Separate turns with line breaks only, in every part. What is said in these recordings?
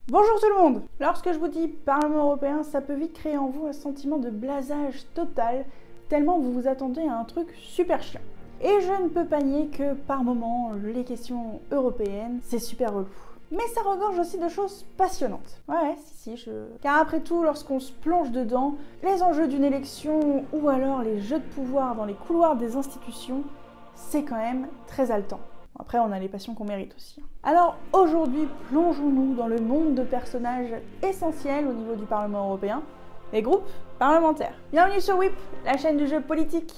Bonjour tout le monde! Lorsque je vous dis Parlement européen, ça peut vite créer en vous un sentiment de blasage total, tellement vous vous attendez à un truc super chiant. Et je ne peux pas nier que par moments, les questions européennes, c'est super relou. Mais ça regorge aussi de choses passionnantes. Ouais, si, Car après tout, lorsqu'on se plonge dedans, les enjeux d'une élection ou alors les jeux de pouvoir dans les couloirs des institutions, c'est quand même très haletant. Après, on a les passions qu'on mérite aussi. Alors aujourd'hui, plongeons-nous dans le monde de personnages essentiels au niveau du Parlement européen, les groupes parlementaires. Bienvenue sur WIP, la chaîne du jeu politique.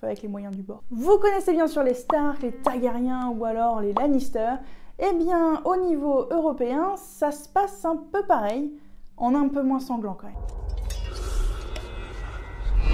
Avec les moyens du bord. Vous connaissez bien sûr les Stark, les Targaryens ou alors les Lannister. Eh bien, au niveau européen, ça se passe un peu pareil, en un peu moins sanglant quand même.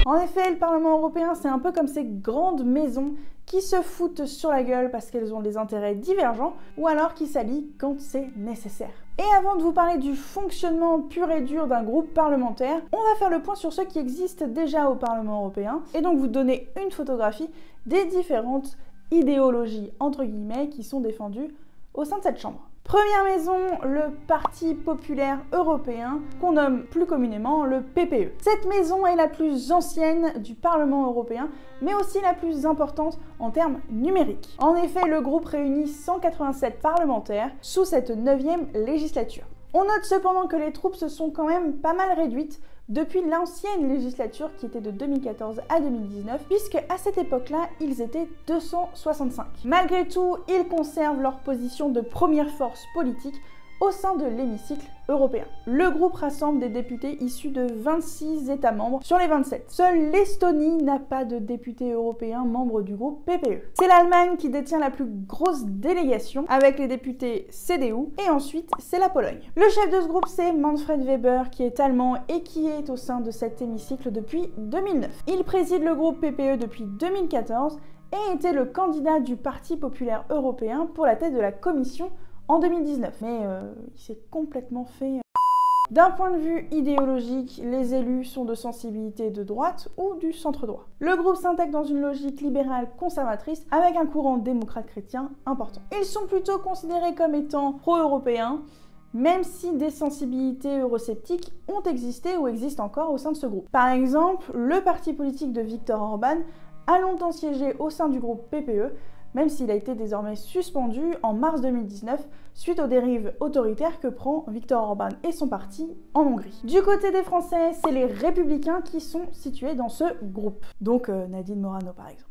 En effet, le Parlement européen, c'est un peu comme ces grandes maisons qui se foutent sur la gueule parce qu'elles ont des intérêts divergents ou alors qui s'allient quand c'est nécessaire. Et avant de vous parler du fonctionnement pur et dur d'un groupe parlementaire, on va faire le point sur ceux qui existent déjà au Parlement européen et donc vous donner une photographie des différentes idéologies entre guillemets qui sont défendues au sein de cette chambre. Première maison, le Parti populaire européen, qu'on nomme plus communément le PPE. Cette maison est la plus ancienne du Parlement européen, mais aussi la plus importante en termes numériques. En effet, le groupe réunit 187 parlementaires sous cette 9e législature. On note cependant que les troupes se sont quand même pas mal réduites depuis l'ancienne législature qui était de 2014 à 2019, puisque à cette époque-là, ils étaient 265. Malgré tout, ils conservent leur position de première force politique au sein de l'hémicycle européen. Le groupe rassemble des députés issus de 26 États membres sur les 27. Seule l'Estonie n'a pas de député européen membre du groupe PPE. C'est l'Allemagne qui détient la plus grosse délégation avec les députés CDU et ensuite c'est la Pologne. Le chef de ce groupe c'est Manfred Weber qui est allemand et qui est au sein de cet hémicycle depuis 2009. Il préside le groupe PPE depuis 2014 et était le candidat du Parti populaire européen pour la tête de la commission en 2019, mais il s'est complètement fait... D'un point de vue idéologique, les élus sont de sensibilité de droite ou du centre-droit. Le groupe s'intègre dans une logique libérale conservatrice avec un courant démocrate chrétien important. Ils sont plutôt considérés comme étant pro-européens, même si des sensibilités eurosceptiques ont existé ou existent encore au sein de ce groupe. Par exemple, le parti politique de Viktor Orban a longtemps siégé au sein du groupe PPE, même s'il a été désormais suspendu en mars 2019 suite aux dérives autoritaires que prend Viktor Orban et son parti en Hongrie. Du côté des Français, c'est les Républicains qui sont situés dans ce groupe. Donc Nadine Morano par exemple,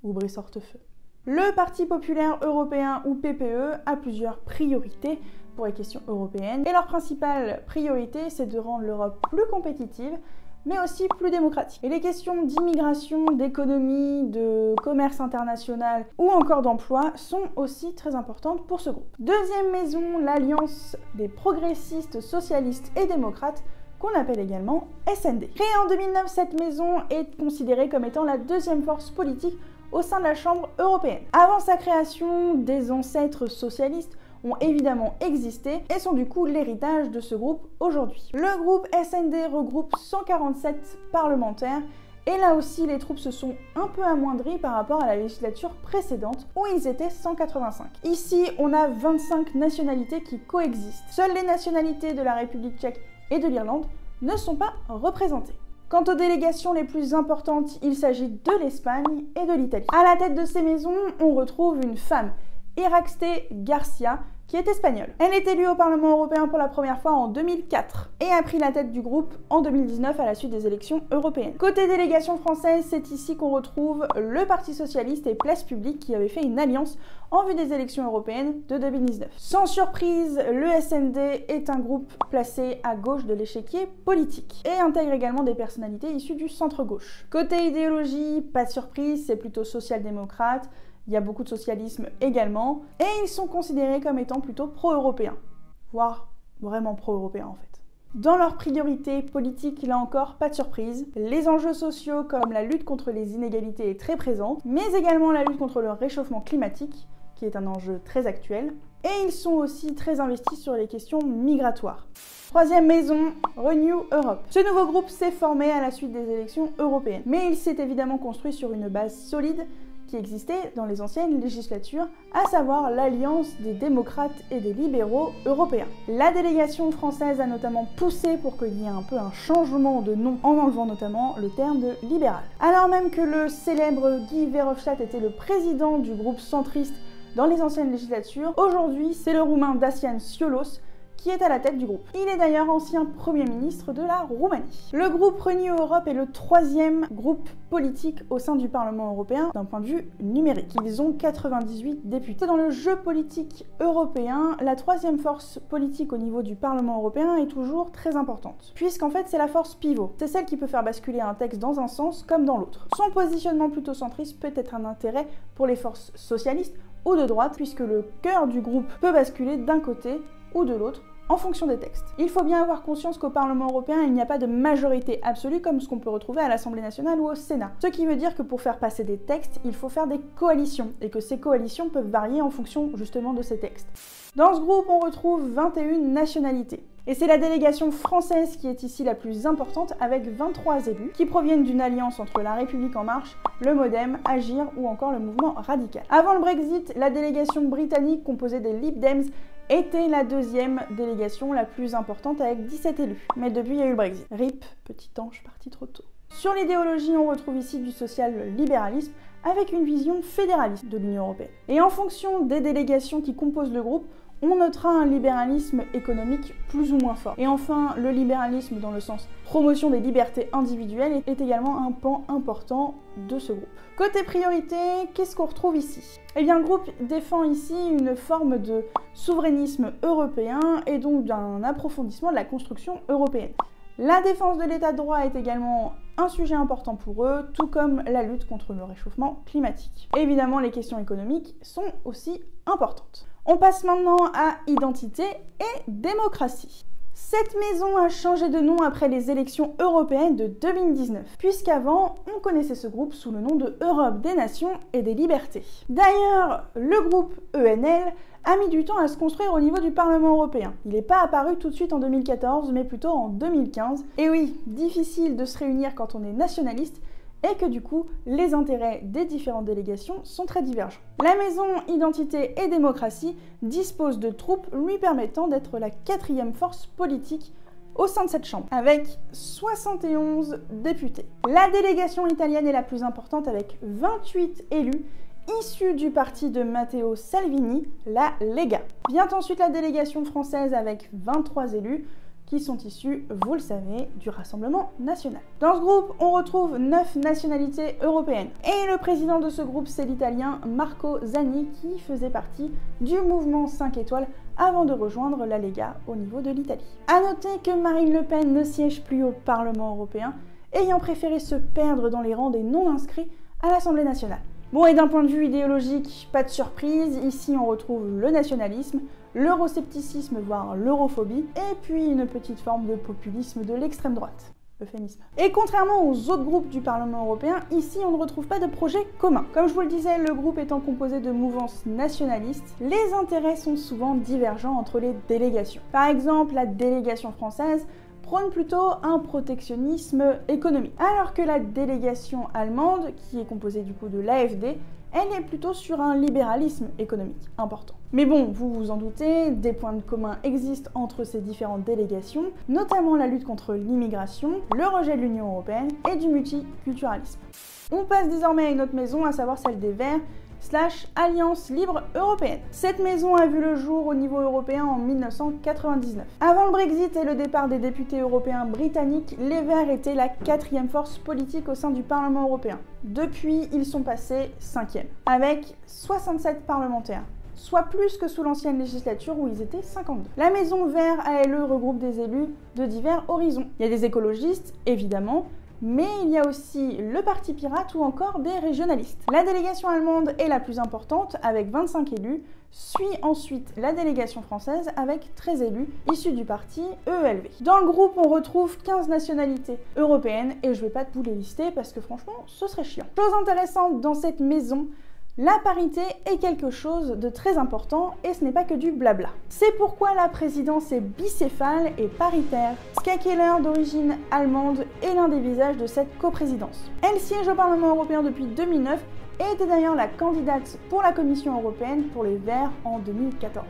ou Brice Hortefeux. Le Parti populaire européen ou PPE a plusieurs priorités pour les questions européennes et leur principale priorité c'est de rendre l'Europe plus compétitive mais aussi plus démocratique. Et les questions d'immigration, d'économie, de commerce international ou encore d'emploi sont aussi très importantes pour ce groupe. Deuxième maison, l'Alliance des progressistes, socialistes et démocrates, qu'on appelle également SND. Créée en 2009, cette maison est considérée comme étant la deuxième force politique au sein de la Chambre européenne. Avant sa création, des ancêtres socialistes ont évidemment existé et sont du coup l'héritage de ce groupe aujourd'hui. Le groupe SND regroupe 147 parlementaires et là aussi les troupes se sont un peu amoindries par rapport à la législature précédente où ils étaient 185. Ici on a 25 nationalités qui coexistent. Seules les nationalités de la République tchèque et de l'Irlande ne sont pas représentées. Quant aux délégations les plus importantes, il s'agit de l'Espagne et de l'Italie. À la tête de ces maisons, on retrouve une femme, Iraxte Garcia, qui est espagnole. Elle est élue au Parlement européen pour la première fois en 2004 et a pris la tête du groupe en 2019 à la suite des élections européennes. Côté délégation française, c'est ici qu'on retrouve le Parti socialiste et Place publique qui avait fait une alliance en vue des élections européennes de 2019. Sans surprise, le SND est un groupe placé à gauche de l'échiquier politique et intègre également des personnalités issues du centre-gauche. Côté idéologie, pas de surprise, c'est plutôt social-démocrate. Il y a beaucoup de socialisme également, et ils sont considérés comme étant plutôt pro-européens, voire vraiment pro-européens en fait. Dans leurs priorités politiques, là encore, pas de surprise. Les enjeux sociaux comme la lutte contre les inégalités est très présente, mais également la lutte contre le réchauffement climatique, qui est un enjeu très actuel. Et ils sont aussi très investis sur les questions migratoires. Troisième maison, Renew Europe. Ce nouveau groupe s'est formé à la suite des élections européennes. Mais il s'est évidemment construit sur une base solide qui existait dans les anciennes législatures, à savoir l'alliance des démocrates et des libéraux européens. La délégation française a notamment poussé pour qu'il y ait un peu un changement de nom, en enlevant notamment le terme de libéral. Alors même que le célèbre Guy Verhofstadt était le président du groupe centriste dans les anciennes législatures, aujourd'hui c'est le roumain Dacian Cioloș qui est à la tête du groupe. Il est d'ailleurs ancien Premier ministre de la Roumanie. Le groupe Renew Europe est le troisième groupe politique au sein du Parlement européen d'un point de vue numérique. Ils ont 98 députés. Dans le jeu politique européen, la troisième force politique au niveau du Parlement européen est toujours très importante, puisqu'en fait c'est la force pivot. C'est celle qui peut faire basculer un texte dans un sens comme dans l'autre. Son positionnement plutôt centriste peut être un intérêt pour les forces socialistes ou de droite, puisque le cœur du groupe peut basculer d'un côté ou de l'autre en fonction des textes. Il faut bien avoir conscience qu'au Parlement européen, il n'y a pas de majorité absolue comme ce qu'on peut retrouver à l'Assemblée nationale ou au Sénat. Ce qui veut dire que pour faire passer des textes, il faut faire des coalitions, et que ces coalitions peuvent varier en fonction justement de ces textes. Dans ce groupe, on retrouve 21 nationalités. Et c'est la délégation française qui est ici la plus importante, avec 23 élus, qui proviennent d'une alliance entre La République En Marche, le Modem, Agir ou encore le mouvement radical. Avant le Brexit, la délégation britannique composée des Lib Dems était la deuxième délégation la plus importante avec 17 élus. Mais depuis, il y a eu le Brexit. RIP, petit ange parti trop tôt. Sur l'idéologie, on retrouve ici du social-libéralisme avec une vision fédéraliste de l'Union européenne. Et en fonction des délégations qui composent le groupe, on notera un libéralisme économique plus ou moins fort. Et enfin, le libéralisme dans le sens promotion des libertés individuelles est également un pan important de ce groupe. Côté priorité, qu'est-ce qu'on retrouve ici? Eh bien, le groupe défend ici une forme de souverainisme européen et donc d'un approfondissement de la construction européenne. La défense de l'état de droit est également un sujet important pour eux, tout comme la lutte contre le réchauffement climatique. Évidemment, les questions économiques sont aussi importantes. On passe maintenant à identité et démocratie. Cette maison a changé de nom après les élections européennes de 2019, puisqu'avant, on connaissait ce groupe sous le nom de Europe des Nations et des Libertés. D'ailleurs, le groupe ENL a mis du temps à se construire au niveau du Parlement européen. Il n'est pas apparu tout de suite en 2014, mais plutôt en 2015. Et oui, difficile de se réunir quand on est nationaliste, et que du coup, les intérêts des différentes délégations sont très divergents. La maison Identité et Démocratie dispose de troupes lui permettant d'être la quatrième force politique au sein de cette chambre, avec 71 députés. La délégation italienne est la plus importante avec 28 élus, issus du parti de Matteo Salvini, la Lega. Vient ensuite la délégation française avec 23 élus, qui sont issus, vous le savez, du Rassemblement national. Dans ce groupe, on retrouve 9 nationalités européennes. Et le président de ce groupe, c'est l'italien Marco Zanni, qui faisait partie du mouvement 5 étoiles avant de rejoindre la Lega au niveau de l'Italie. A noter que Marine Le Pen ne siège plus au Parlement européen, ayant préféré se perdre dans les rangs des non-inscrits à l'Assemblée nationale. Bon, et d'un point de vue idéologique, pas de surprise, ici on retrouve le nationalisme, l'euroscepticisme, voire l'europhobie, et puis une petite forme de populisme de l'extrême droite. Euphémisme. Et contrairement aux autres groupes du Parlement européen, ici on ne retrouve pas de projet commun. Comme je vous le disais, le groupe étant composé de mouvances nationalistes, les intérêts sont souvent divergents entre les délégations. Par exemple, la délégation française prône plutôt un protectionnisme économique, alors que la délégation allemande, qui est composée du coup de l'AfD, elle est plutôt sur un libéralisme économique important. Mais bon, vous vous en doutez, des points de commun existent entre ces différentes délégations, notamment la lutte contre l'immigration, le rejet de l'Union européenne et du multiculturalisme. On passe désormais à une autre maison, à savoir celle des Verts, Alliance Libre Européenne. Cette maison a vu le jour au niveau européen en 1999. Avant le Brexit et le départ des députés européens britanniques, les Verts étaient la quatrième force politique au sein du Parlement européen. Depuis, ils sont passés 5e, avec 67 parlementaires, soit plus que sous l'ancienne législature où ils étaient 52. La maison Vert ALE regroupe des élus de divers horizons. Il y a des écologistes, évidemment, mais il y a aussi le Parti Pirate ou encore des régionalistes. La délégation allemande est la plus importante avec 25 élus, suit ensuite la délégation française avec 13 élus issus du parti EELV. Dans le groupe, on retrouve 15 nationalités européennes et je vais pas vous les lister parce que franchement, ce serait chiant. Chose intéressante dans cette maison, La parité est quelque chose de très important et ce n'est pas que du blabla. C'est pourquoi la présidence est bicéphale et paritaire. Ska Keller, d'origine allemande, est l'un des visages de cette coprésidence. Elle siège au Parlement européen depuis 2009 et était d'ailleurs la candidate pour la Commission européenne pour les Verts en 2014,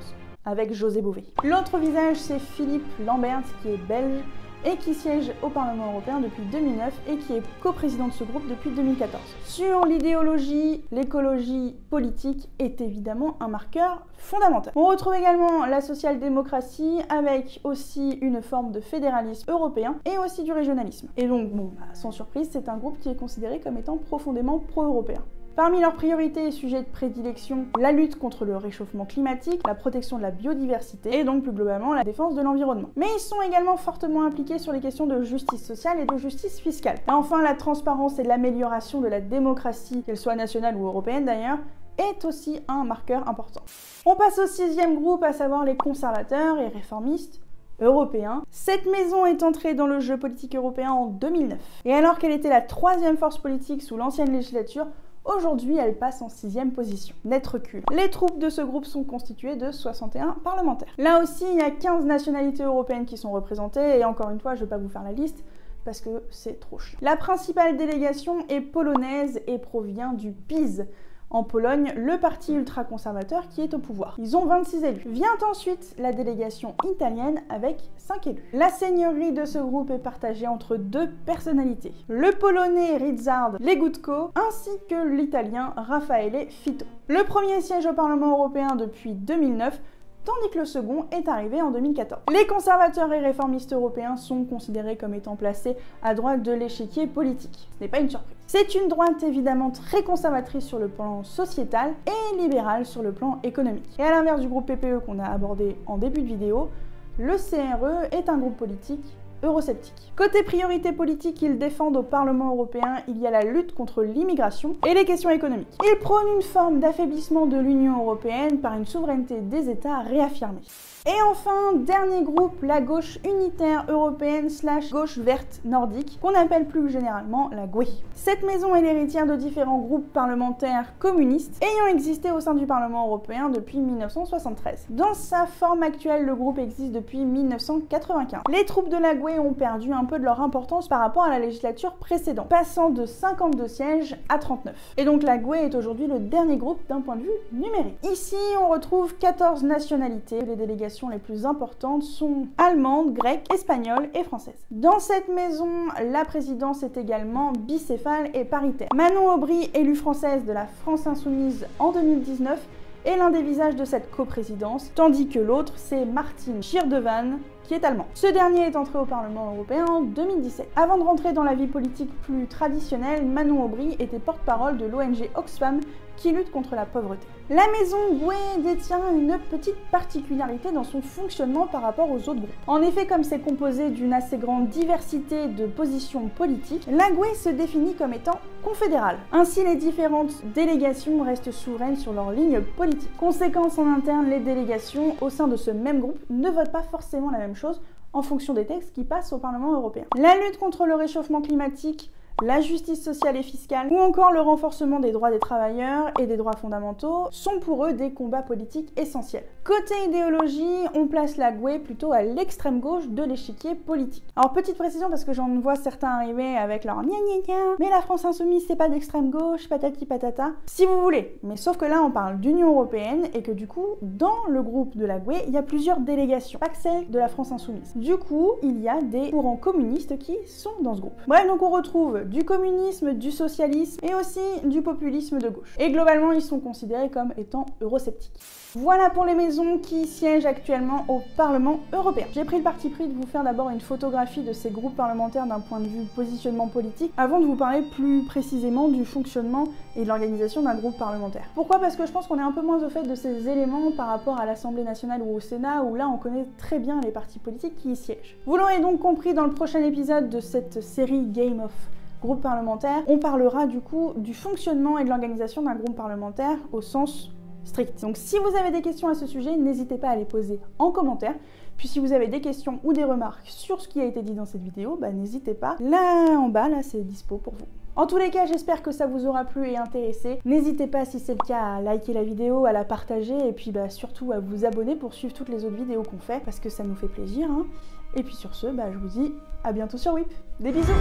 avec José Bové. L'autre visage, c'est Philippe Lamberts, qui est belge et qui siège au Parlement européen depuis 2009 et qui est coprésident de ce groupe depuis 2014. Sur l'idéologie, l'écologie politique est évidemment un marqueur fondamental. On retrouve également la social-démocratie avec aussi une forme de fédéralisme européen et aussi du régionalisme. Et donc, bon, sans surprise, c'est un groupe qui est considéré comme étant profondément pro-européen. Parmi leurs priorités et sujets de prédilection, la lutte contre le réchauffement climatique, la protection de la biodiversité et donc plus globalement la défense de l'environnement. Mais ils sont également fortement impliqués sur les questions de justice sociale et de justice fiscale. Et enfin, la transparence et l'amélioration de la démocratie, qu'elle soit nationale ou européenne d'ailleurs, est aussi un marqueur important. On passe au 6e groupe, à savoir les conservateurs et réformistes européens. Cette maison est entrée dans le jeu politique européen en 2009. Et alors qu'elle était la 3e force politique sous l'ancienne législature, aujourd'hui, elle passe en 6e position. Net recul. Les troupes de ce groupe sont constituées de 61 parlementaires. Là aussi, il y a 15 nationalités européennes qui sont représentées, et encore une fois, je ne vais pas vous faire la liste, parce que c'est trop chiant. La principale délégation est polonaise et provient du PiS. En Pologne, le parti ultra-conservateur qui est au pouvoir. Ils ont 26 élus. Vient ensuite la délégation italienne avec 5 élus. La seigneurie de ce groupe est partagée entre 2 personnalités. Le polonais Ryszard Legutko ainsi que l'italien Raffaele Fitto. Le premier siège au Parlement européen depuis 2009, tandis que le second est arrivé en 2014. Les conservateurs et réformistes européens sont considérés comme étant placés à droite de l'échiquier politique. Ce n'est pas une surprise. C'est une droite évidemment très conservatrice sur le plan sociétal et libérale sur le plan économique. Et à l'inverse du groupe PPE qu'on a abordé en début de vidéo, le CRE est un groupe politique eurosceptique. Côté priorité politique, ils défendent au Parlement européen, il y a la lutte contre l'immigration et les questions économiques. Ils prônent une forme d'affaiblissement de l'Union européenne par une souveraineté des États réaffirmée. Et enfin, dernier groupe, la gauche unitaire européenne / gauche verte nordique, qu'on appelle plus généralement la GUE. Cette maison est l'héritière de différents groupes parlementaires communistes ayant existé au sein du Parlement européen depuis 1973. Dans sa forme actuelle, le groupe existe depuis 1995. Les troupes de la GUE ont perdu un peu de leur importance par rapport à la législature précédente, passant de 52 sièges à 39. Et donc la GUE est aujourd'hui le dernier groupe d'un point de vue numérique. Ici, on retrouve 14 nationalités. Les délégations les plus importantes sont allemandes, grecques, espagnoles et françaises. Dans cette maison, la présidence est également bicéphale et paritaire. Manon Aubry, élue française de la France Insoumise en 2019, est l'un des visages de cette coprésidence, tandis que l'autre, c'est Martin Schirdewan, qui est allemand. Ce dernier est entré au Parlement européen en 2017. Avant de rentrer dans la vie politique plus traditionnelle, Manon Aubry était porte-parole de l'ONG Oxfam qui lutte contre la pauvreté. La maison GUE détient une petite particularité dans son fonctionnement par rapport aux autres groupes. En effet, comme c'est composé d'une assez grande diversité de positions politiques, la GUE se définit comme étant confédérale. Ainsi, les différentes délégations restent souveraines sur leur ligne politique. Conséquence en interne, les délégations au sein de ce même groupe ne votent pas forcément la même chose en fonction des textes qui passent au Parlement européen. La lutte contre le réchauffement climatique, la justice sociale et fiscale ou encore le renforcement des droits des travailleurs et des droits fondamentaux sont pour eux des combats politiques essentiels. Côté idéologie, on place la GUE plutôt à l'extrême gauche de l'échiquier politique. Alors petite précision parce que j'en vois certains arriver avec leur gna gna gna, mais la France Insoumise c'est pas d'extrême gauche, patati patata, si vous voulez. Mais sauf que là on parle d'Union européenne et que du coup dans le groupe de la GUE il y a plusieurs délégations, pas que celle de la France Insoumise. Du coup il y a des courants communistes qui sont dans ce groupe. Bref, donc on retrouve du communisme, du socialisme et aussi du populisme de gauche. Et globalement, ils sont considérés comme étant eurosceptiques. Voilà pour les maisons qui siègent actuellement au Parlement européen. J'ai pris le parti pris de vous faire d'abord une photographie de ces groupes parlementaires d'un point de vue positionnement politique avant de vous parler plus précisément du fonctionnement et de l'organisation d'un groupe parlementaire. Pourquoi? Parce que je pense qu'on est un peu moins au fait de ces éléments par rapport à l'Assemblée nationale ou au Sénat où là on connaît très bien les partis politiques qui y siègent. Vous l'aurez donc compris, dans le prochain épisode de cette série Game of groupe parlementaire, on parlera du coup du fonctionnement et de l'organisation d'un groupe parlementaire au sens strict. Donc si vous avez des questions à ce sujet, n'hésitez pas à les poser en commentaire. Puis si vous avez des questions ou des remarques sur ce qui a été dit dans cette vidéo, n'hésitez pas. Là en bas, là c'est dispo pour vous. En tous les cas, j'espère que ça vous aura plu et intéressé. N'hésitez pas, si c'est le cas, à liker la vidéo, à la partager et puis surtout à vous abonner pour suivre toutes les autres vidéos qu'on fait parce que ça nous fait plaisir. Hein. Et puis sur ce, je vous dis à bientôt sur WIP. Des bisous!